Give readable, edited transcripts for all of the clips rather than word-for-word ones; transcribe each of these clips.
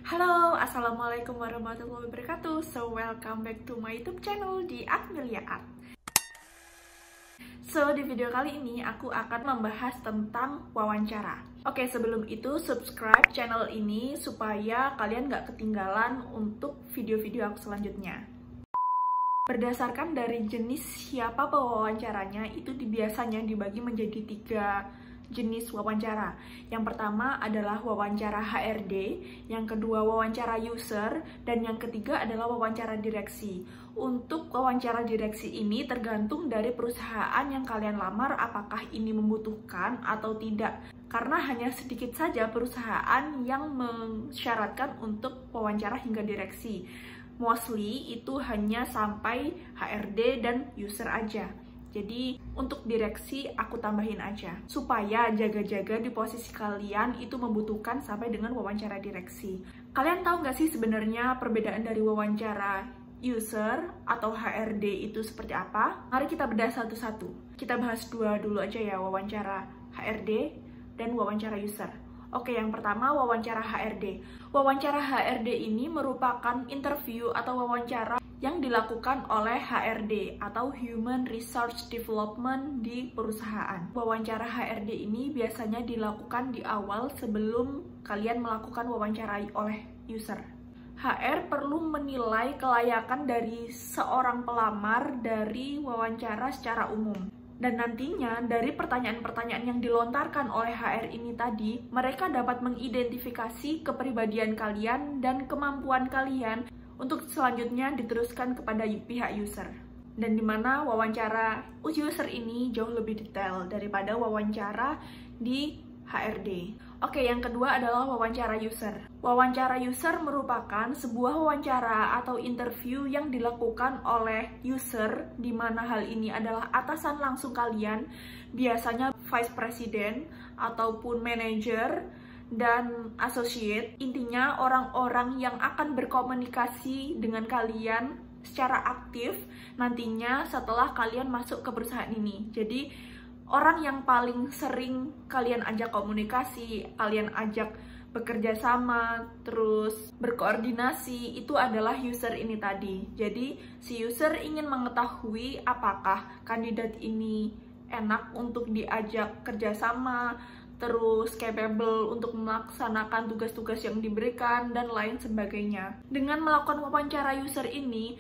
Halo, Assalamualaikum warahmatullahi wabarakatuh. So, welcome back to my YouTube channel di Amelia Art. So, di video kali ini aku akan membahas tentang wawancara. Oke, sebelum itu subscribe channel ini supaya kalian gak ketinggalan untuk video-video aku selanjutnya. Berdasarkan dari jenis siapa pewawancaranya, itu biasanya dibagi menjadi 3 jenis wawancara. Yang pertama adalah wawancara HRD, yang kedua wawancara user, dan yang ketiga adalah wawancara direksi. Untuk wawancara direksi ini tergantung dari perusahaan yang kalian lamar apakah ini membutuhkan atau tidak. Karena hanya sedikit saja perusahaan yang mensyaratkan untuk wawancara hingga direksi. Mostly itu hanya sampai HRD dan user aja. Jadi untuk direksi aku tambahin aja supaya jaga-jaga di posisi kalian itu membutuhkan sampai dengan wawancara direksi. Kalian tahu nggak sih sebenarnya perbedaan dari wawancara user atau HRD itu seperti apa? Mari kita bedah satu-satu. Kita bahas dua dulu aja ya, wawancara HRD dan wawancara user. Oke, yang pertama wawancara HRD. Wawancara HRD ini merupakan interview atau wawancara yang dilakukan oleh HRD atau Human Resource Development di perusahaan. Wawancara HRD ini biasanya dilakukan di awal sebelum kalian melakukan wawancara oleh user. HR perlu menilai kelayakan dari seorang pelamar dari wawancara secara umum. Dan nantinya dari pertanyaan-pertanyaan yang dilontarkan oleh HR ini tadi, mereka dapat mengidentifikasi kepribadian kalian dan kemampuan kalian untuk selanjutnya diteruskan kepada pihak user. Dan dimana wawancara user ini jauh lebih detail daripada wawancara di HRD. Oke, yang kedua adalah wawancara user. Wawancara user merupakan sebuah wawancara atau interview yang dilakukan oleh user, di mana hal ini adalah atasan langsung kalian, biasanya vice president ataupun manager dan associate. Intinya orang-orang yang akan berkomunikasi dengan kalian secara aktif nantinya setelah kalian masuk ke perusahaan ini. Jadi orang yang paling sering kalian ajak komunikasi, kalian ajak bekerja sama, terus berkoordinasi, itu adalah user ini tadi. Jadi si user ingin mengetahui apakah kandidat ini enak untuk diajak kerjasama, terus capable untuk melaksanakan tugas-tugas yang diberikan, dan lain sebagainya. Dengan melakukan wawancara user ini,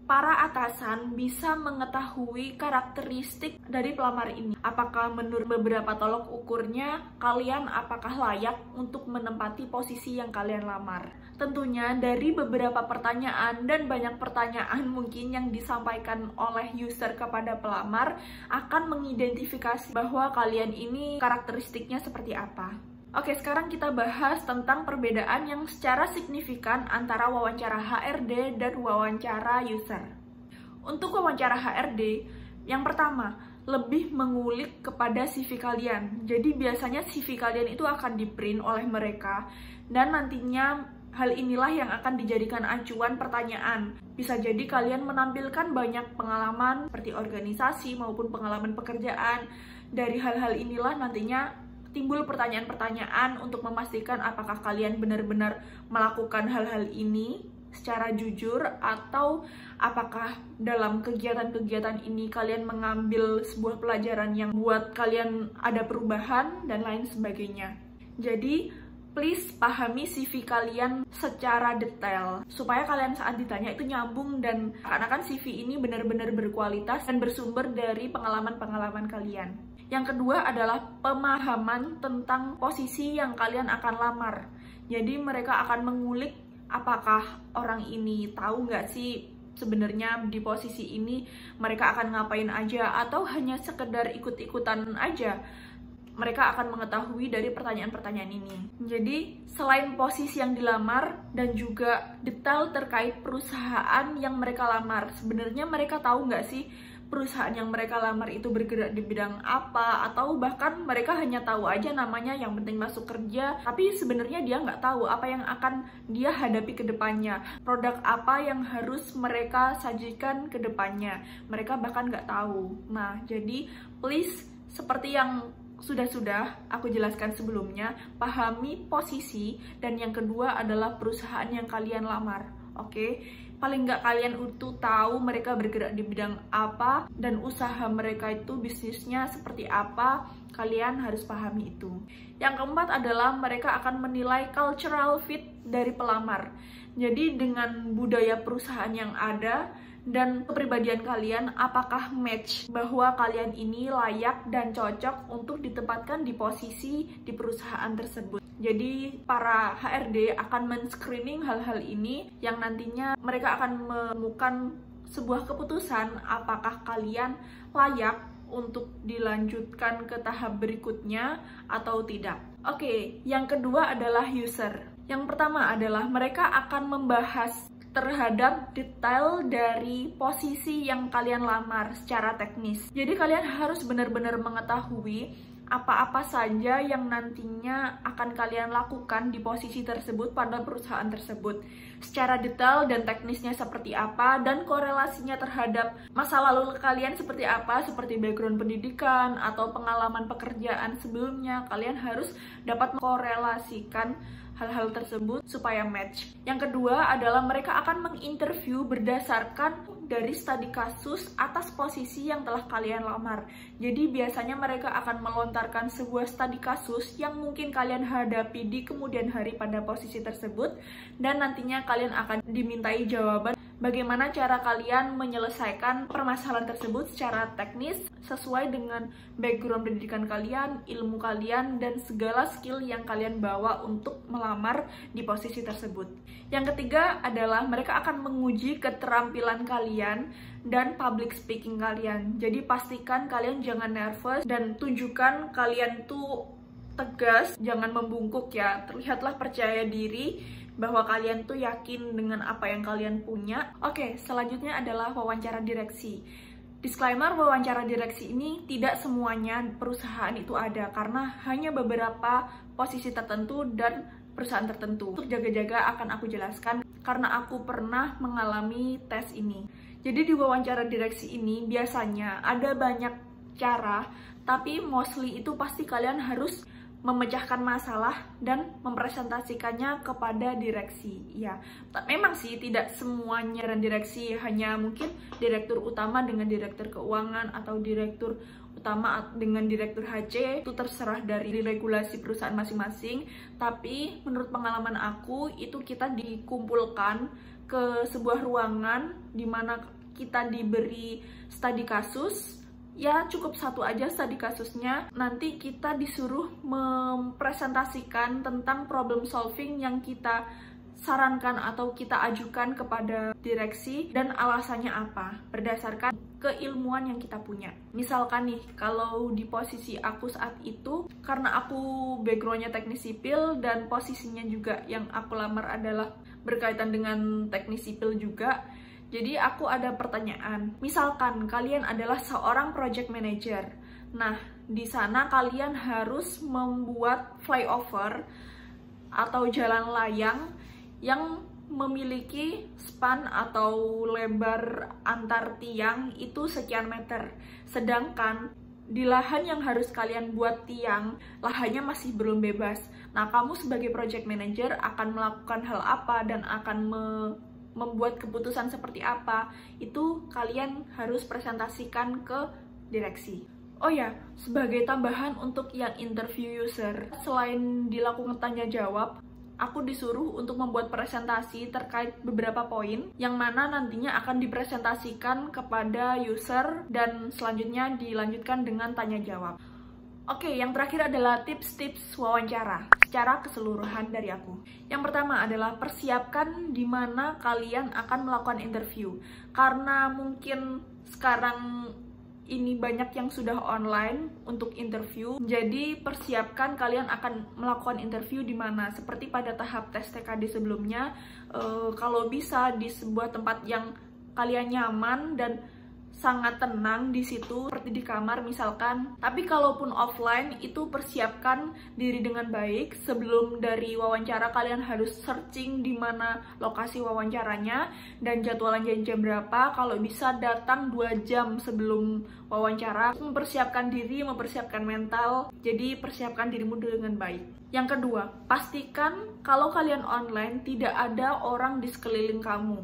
para atasan bisa mengetahui karakteristik dari pelamar ini. Apakah menurut beberapa tolok ukurnya, kalian apakah layak untuk menempati posisi yang kalian lamar. Tentunya dari beberapa pertanyaan dan banyak pertanyaan mungkin yang disampaikan oleh user kepada pelamar akan mengidentifikasi bahwa kalian ini karakteristiknya seperti apa. Oke, sekarang kita bahas tentang perbedaan yang secara signifikan antara wawancara HRD dan wawancara user. Untuk wawancara HRD, yang pertama, lebih mengulik kepada CV kalian. Jadi biasanya CV kalian itu akan di-print oleh mereka, dan nantinya hal inilah yang akan dijadikan acuan pertanyaan. Bisa jadi kalian menampilkan banyak pengalaman seperti organisasi maupun pengalaman pekerjaan. Dari hal-hal inilah nantinya timbul pertanyaan-pertanyaan untuk memastikan apakah kalian benar-benar melakukan hal-hal ini secara jujur, atau apakah dalam kegiatan-kegiatan ini kalian mengambil sebuah pelajaran yang buat kalian ada perubahan dan lain sebagainya. Jadi please pahami CV kalian secara detail supaya kalian saat ditanya itu nyambung, dan karena kan CV ini benar-benar berkualitas dan bersumber dari pengalaman-pengalaman kalian. Yang kedua adalah pemahaman tentang posisi yang kalian akan lamar. Jadi mereka akan mengulik apakah orang ini tahu nggak sih sebenarnya di posisi ini mereka akan ngapain aja, atau hanya sekedar ikut-ikutan aja. Mereka akan mengetahui dari pertanyaan-pertanyaan ini. Jadi selain posisi yang dilamar dan juga detail terkait perusahaan yang mereka lamar, sebenarnya mereka tahu nggak sih perusahaan yang mereka lamar itu bergerak di bidang apa, atau bahkan mereka hanya tahu aja namanya, yang penting masuk kerja, tapi sebenarnya dia nggak tahu apa yang akan dia hadapi ke depannya, produk apa yang harus mereka sajikan ke depannya, mereka bahkan nggak tahu. Nah, jadi please, seperti yang sudah aku jelaskan sebelumnya, pahami posisi, dan yang kedua adalah perusahaan yang kalian lamar. Oke, paling nggak kalian itu tahu mereka bergerak di bidang apa dan usaha mereka itu bisnisnya seperti apa. Kalian harus pahami itu. Yang keempat adalah mereka akan menilai cultural fit dari pelamar. Jadi dengan budaya perusahaan yang ada dan kepribadian kalian, apakah match bahwa kalian ini layak dan cocok untuk ditempatkan di posisi di perusahaan tersebut. Jadi para HRD akan men-screening hal-hal ini yang nantinya mereka akan menemukan sebuah keputusan apakah kalian layak untuk dilanjutkan ke tahap berikutnya atau tidak. Oke, yang kedua adalah user. Yang pertama adalah mereka akan membahas terhadap detail dari posisi yang kalian lamar secara teknis. Jadi kalian harus benar-benar mengetahui apa-apa saja yang nantinya akan kalian lakukan di posisi tersebut pada perusahaan tersebut. Secara detail dan teknisnya seperti apa, dan korelasinya terhadap masa lalu kalian seperti apa, seperti background pendidikan atau pengalaman pekerjaan sebelumnya. Kalian harus dapat mengkorelasikan hal-hal tersebut supaya match. Yang kedua adalah mereka akan menginterview berdasarkan dari studi kasus atas posisi yang telah kalian lamar. Jadi biasanya mereka akan melontarkan sebuah studi kasus yang mungkin kalian hadapi di kemudian hari pada posisi tersebut, dan nantinya kalian akan dimintai jawaban bagaimana cara kalian menyelesaikan permasalahan tersebut secara teknis sesuai dengan background pendidikan kalian, ilmu kalian, dan segala skill yang kalian bawa untuk melamar di posisi tersebut. Yang ketiga adalah mereka akan menguji keterampilan kalian dan public speaking kalian. Jadi pastikan kalian jangan nervous dan tunjukkan kalian tuh tegas, jangan membungkuk ya. Terlihatlah percaya diri bahwa kalian tuh yakin dengan apa yang kalian punya. Oke, selanjutnya adalah wawancara direksi. Disclaimer, wawancara direksi ini tidak semuanya perusahaan itu ada, karena hanya beberapa posisi tertentu dan perusahaan tertentu. Untuk jaga-jaga akan aku jelaskan karena aku pernah mengalami tes ini. Jadi di wawancara direksi ini biasanya ada banyak cara, tapi mostly itu pasti kalian harus memecahkan masalah dan mempresentasikannya kepada direksi. Ya, memang sih tidak semuanya dan direksi, hanya mungkin direktur utama dengan direktur keuangan atau direktur utama dengan direktur HC, itu terserah dari regulasi perusahaan masing-masing. Tapi menurut pengalaman aku, itu kita dikumpulkan ke sebuah ruangan di mana kita diberi studi kasus. Ya, cukup satu aja studi kasusnya. Nanti kita disuruh mempresentasikan tentang problem solving yang kita sarankan atau kita ajukan kepada direksi dan alasannya apa, berdasarkan keilmuan yang kita punya. Misalkan nih, kalau di posisi aku saat itu, karena aku backgroundnya teknik sipil dan posisinya juga yang aku lamar adalah berkaitan dengan teknik sipil juga, jadi aku ada pertanyaan. Misalkan kalian adalah seorang project manager. Nah, di sana kalian harus membuat flyover atau jalan layang yang memiliki span atau lebar antar tiang itu sekian meter. Sedangkan di lahan yang harus kalian buat tiang, lahannya masih belum bebas. Nah, kamu sebagai project manager akan melakukan hal apa dan akan membuat keputusan seperti apa, itu kalian harus presentasikan ke direksi. Oh ya, sebagai tambahan untuk yang interview user, selain dilakukan tanya jawab, aku disuruh untuk membuat presentasi terkait beberapa poin yang mana nantinya akan dipresentasikan kepada user dan selanjutnya dilanjutkan dengan tanya jawab. Oke, yang terakhir adalah tips-tips wawancara secara keseluruhan dari aku. Yang pertama adalah persiapkan di mana kalian akan melakukan interview. Karena mungkin sekarang ini banyak yang sudah online untuk interview, jadi persiapkan kalian akan melakukan interview di mana. Seperti pada tahap tes TKD sebelumnya, kalau bisa di sebuah tempat yang kalian nyaman dan sangat tenang di situ seperti di kamar misalkan. Tapi kalaupun offline itu persiapkan diri dengan baik. Sebelum dari wawancara kalian harus searching di mana lokasi wawancaranya dan jadwalannya jam berapa. Kalau bisa datang 2 jam sebelum wawancara. Mempersiapkan diri, mempersiapkan mental. Jadi persiapkan dirimu dengan baik. Yang kedua, pastikan kalau kalian online tidak ada orang di sekeliling kamu.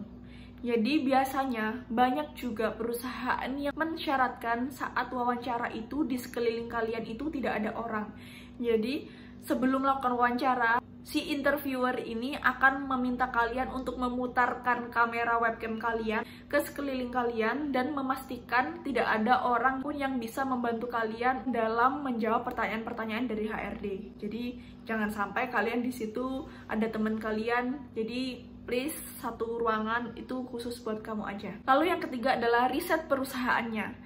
Jadi biasanya banyak juga perusahaan yang mensyaratkan saat wawancara itu di sekeliling kalian itu tidak ada orang. Jadi sebelum melakukan wawancara, si interviewer ini akan meminta kalian untuk memutarkan kamera webcam kalian ke sekeliling kalian dan memastikan tidak ada orang pun yang bisa membantu kalian dalam menjawab pertanyaan-pertanyaan dari HRD. Jadi jangan sampai kalian di situ ada teman kalian. Jadi please, satu ruangan itu khusus buat kamu aja. Lalu yang ketiga adalah riset perusahaannya.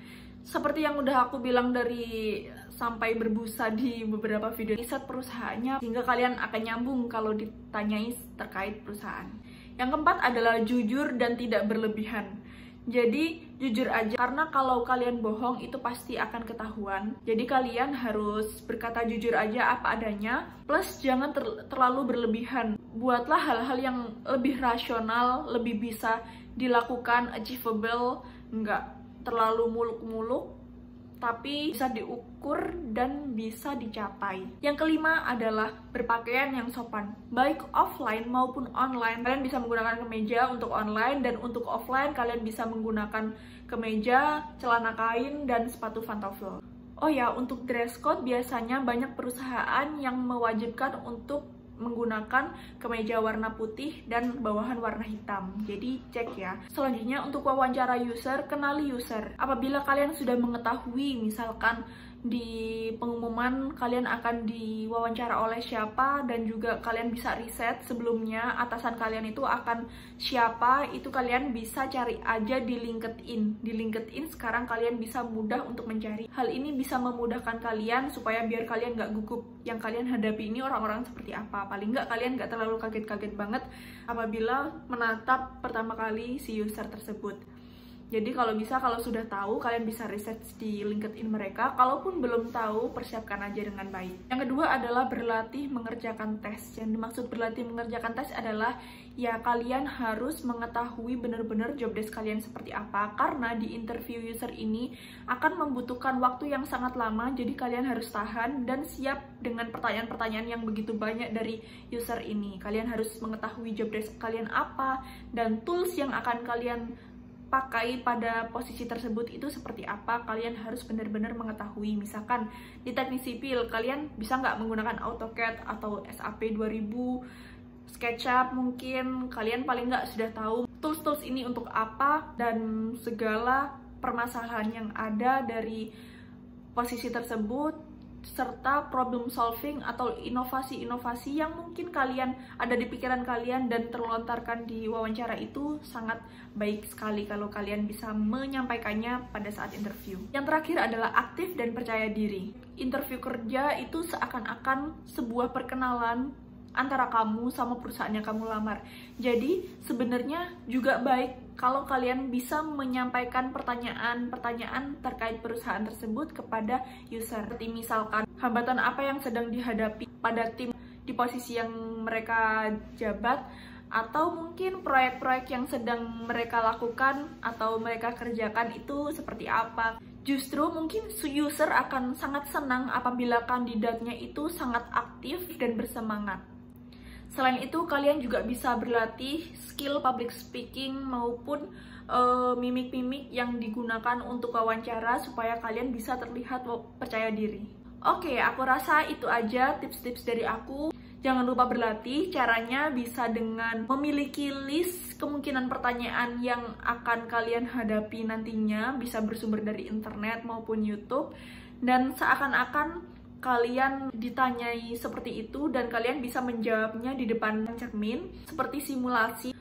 Seperti yang udah aku bilang dari sampai berbusa di beberapa video, riset perusahaannya sehingga kalian akan nyambung kalau ditanyai terkait perusahaan. Yang keempat adalah jujur dan tidak berlebihan. Jadi jujur aja, karena kalau kalian bohong itu pasti akan ketahuan. Jadi kalian harus berkata jujur aja apa adanya, plus jangan terlalu berlebihan. Buatlah hal-hal yang lebih rasional, lebih bisa dilakukan, achievable, nggak terlalu muluk-muluk, tapi bisa diukur dan bisa dicapai. Yang kelima adalah berpakaian yang sopan, baik offline maupun online. Kalian bisa menggunakan kemeja untuk online, dan untuk offline kalian bisa menggunakan kemeja, celana kain, dan sepatu pantofel. Oh ya, untuk dress code biasanya banyak perusahaan yang mewajibkan untuk menggunakan kemeja warna putih dan bawahan warna hitam. Jadi cek ya. Selanjutnya untuk wawancara user, kenali user. Apabila kalian sudah mengetahui misalkan di pengumuman kalian akan diwawancara oleh siapa, dan juga kalian bisa riset sebelumnya atasan kalian itu akan siapa, itu kalian bisa cari aja di LinkedIn. Di LinkedIn sekarang kalian bisa mudah untuk mencari. Hal ini bisa memudahkan kalian supaya biar kalian nggak gugup yang kalian hadapi ini orang-orang seperti apa. Paling nggak kalian nggak terlalu kaget-kaget banget apabila menatap pertama kali si user tersebut. Jadi kalau bisa, kalau sudah tahu, kalian bisa riset di LinkedIn mereka. Kalaupun belum tahu, persiapkan aja dengan baik. Yang kedua adalah berlatih mengerjakan tes. Yang dimaksud berlatih mengerjakan tes adalah ya kalian harus mengetahui benar-benar job desk kalian seperti apa. Karena di interview user ini akan membutuhkan waktu yang sangat lama. Jadi kalian harus tahan dan siap dengan pertanyaan-pertanyaan yang begitu banyak dari user ini. Kalian harus mengetahui job desk kalian apa dan tools yang akan kalian pakai pada posisi tersebut itu seperti apa. Kalian harus benar-benar mengetahui. Misalkan di teknik sipil kalian bisa nggak menggunakan AutoCAD atau SAP 2000, SketchUp, mungkin kalian paling nggak sudah tahu tools-tools ini untuk apa dan segala permasalahan yang ada dari posisi tersebut, serta problem solving atau inovasi-inovasi yang mungkin kalian ada di pikiran kalian dan terlontarkan di wawancara itu sangat baik sekali kalau kalian bisa menyampaikannya pada saat interview. Yang terakhir adalah aktif dan percaya diri. Interview kerja itu seakan-akan sebuah perkenalan antara kamu sama perusahaan yang kamu lamar. Jadi sebenarnya juga baik kalau kalian bisa menyampaikan pertanyaan-pertanyaan terkait perusahaan tersebut kepada user. Seperti misalkan hambatan apa yang sedang dihadapi pada tim di posisi yang mereka jabat, atau mungkin proyek-proyek yang sedang mereka lakukan atau mereka kerjakan itu seperti apa. Justru mungkin user akan sangat senang apabila kandidatnya itu sangat aktif dan bersemangat. Selain itu, kalian juga bisa berlatih skill public speaking maupun mimik-mimik yang digunakan untuk wawancara supaya kalian bisa terlihat percaya diri. Oke, aku rasa itu aja tips-tips dari aku. Jangan lupa berlatih. Caranya bisa dengan memiliki list kemungkinan pertanyaan yang akan kalian hadapi nantinya, bisa bersumber dari internet maupun YouTube, dan seakan-akan kalian ditanyai seperti itu dan kalian bisa menjawabnya di depan cermin seperti simulasi.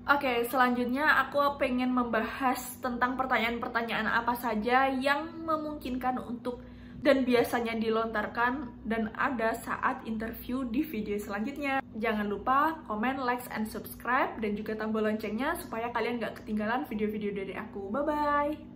Oke, selanjutnya aku pengen membahas tentang pertanyaan-pertanyaan apa saja yang memungkinkan untuk dan biasanya dilontarkan dan ada saat interview di video selanjutnya. Jangan lupa komen, like, and subscribe, dan juga tombol loncengnya supaya kalian gak ketinggalan video-video dari aku. Bye-bye!